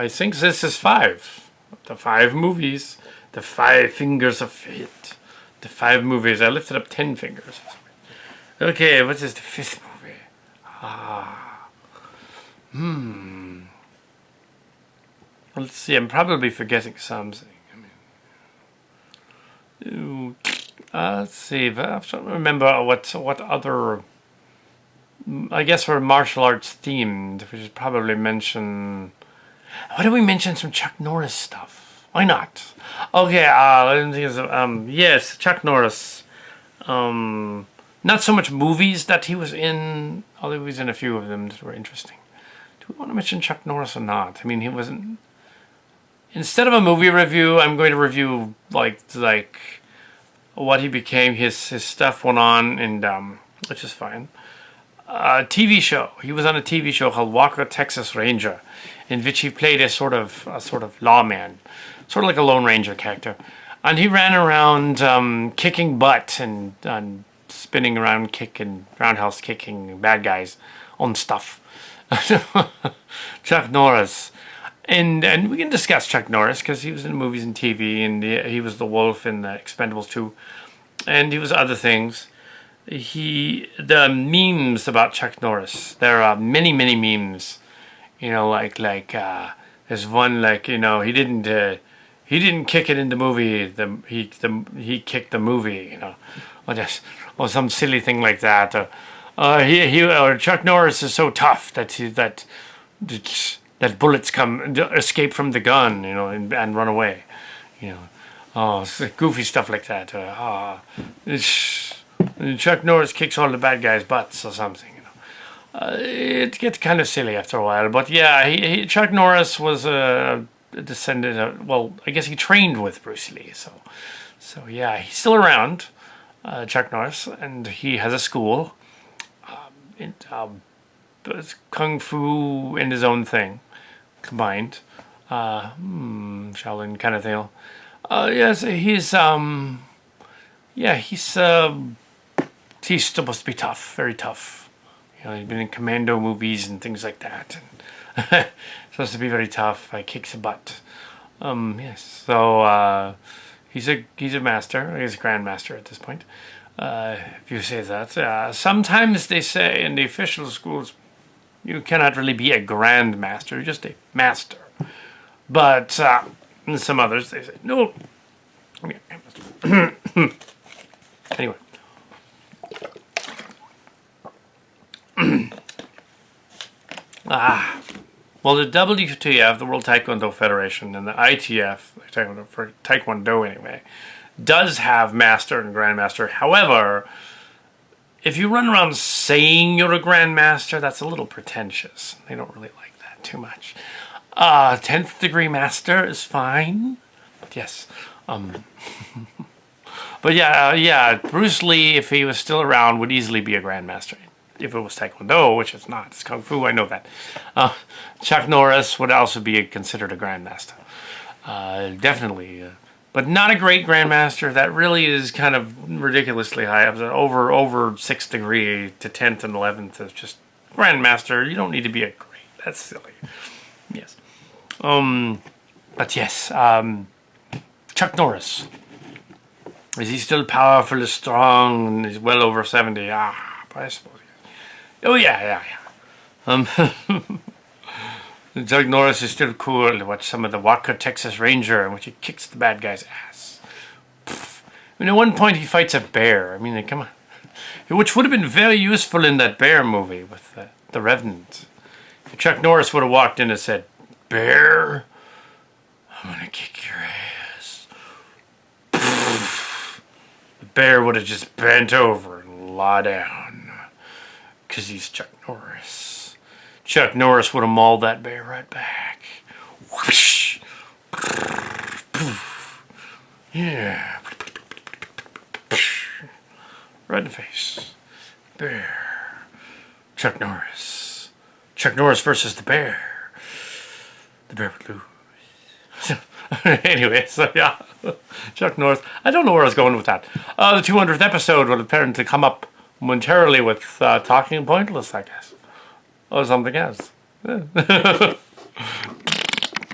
I think this is 5. The 5 movies. The 5 fingers of fate. The 5 movies. I lifted up 10 fingers. Okay, what is the 5th movie? Let's see, I'm probably forgetting something. Let's see, I have to remember what other... I guess we're martial arts themed. We should probably mention... Why don't we mention some Chuck Norris stuff? Why not? Okay, yes, Chuck Norris. Not so much movies that he was in, although he was in a few of them that were interesting. Do we want to mention Chuck Norris or not? I mean, he wasn't... Instead of a movie review, I'm going to review, like what he became, his stuff went on, and, which is fine. TV show. He was on a TV show called Walker, Texas Ranger, in which he played a sort of lawman, sort of like a Lone Ranger character, and he ran around kicking butt and spinning around, roundhouse kicking bad guys on stuff. Chuck Norris, and we can discuss Chuck Norris because he was in movies and TV, and he was the wolf in the Expendables 2, and he was other things. The memes about Chuck Norris, there are many memes, you know, like there's one, like, you know, he didn't kick it in the movie, he kicked the movie, you know, or some silly thing like that, or Chuck Norris is so tough that bullets escape from the gun, you know, and run away, you know. Oh, it's goofy stuff like that. Chuck Norris kicks all the bad guys' butts or something, you know. It gets kind of silly after a while, but yeah, Chuck Norris was a descendant of, well, I guess he trained with Bruce Lee, so yeah, he's still around, Chuck Norris, and he has a school, it's Kung Fu and his own thing, combined, Shaolin kind of thing. Yes, he's supposed to be tough, very tough. You know, he's been in commando movies and things like that. And supposed to be very tough. He kicks a butt. Yes. So he's a master. He's a grandmaster at this point. If you say that. Sometimes they say in the official schools, you cannot really be a grandmaster. You're just a master. But in some others, they say no. Anyway. Well, the WTF, the World Taekwondo Federation, and the ITF, for Taekwondo anyway, does have Master and Grandmaster. However, if you run around saying you're a Grandmaster, that's a little pretentious. They don't really like that too much. 10th degree Master is fine. But yes. But yeah, Bruce Lee, if he was still around, would easily be a Grandmaster. If it was Taekwondo, which it's not, it's Kung Fu, I know that. Chuck Norris would also be considered a Grandmaster. Definitely. But not a great Grandmaster. That really is kind of ridiculously high. Over 6th degree to 10th and 11th is just Grandmaster. You don't need to be a great. That's silly. Yes. But yes, Chuck Norris. Is he still powerful, strong, and he's well over 70? I suppose. Oh, yeah. Chuck Norris is still cool to watch some of the Walker, Texas Ranger, in which he kicks the bad guy's ass. I mean, at one point he fights a bear. I mean, come on. Which would have been very useful in that bear movie with the Revenant. If Chuck Norris would have walked in and said, "Bear, I'm going to kick your ass." The bear would have just bent over and lie down. Because he's Chuck Norris. Chuck Norris would have mauled that bear right back. Whoosh. Yeah. Right in the face. Bear. Chuck Norris. Chuck Norris versus the bear. The bear would lose. Anyway, so yeah. Chuck Norris. I don't know where I was going with that. The 200th episode will apparently come up momentarily with Talking Pointless, I guess. Or something else.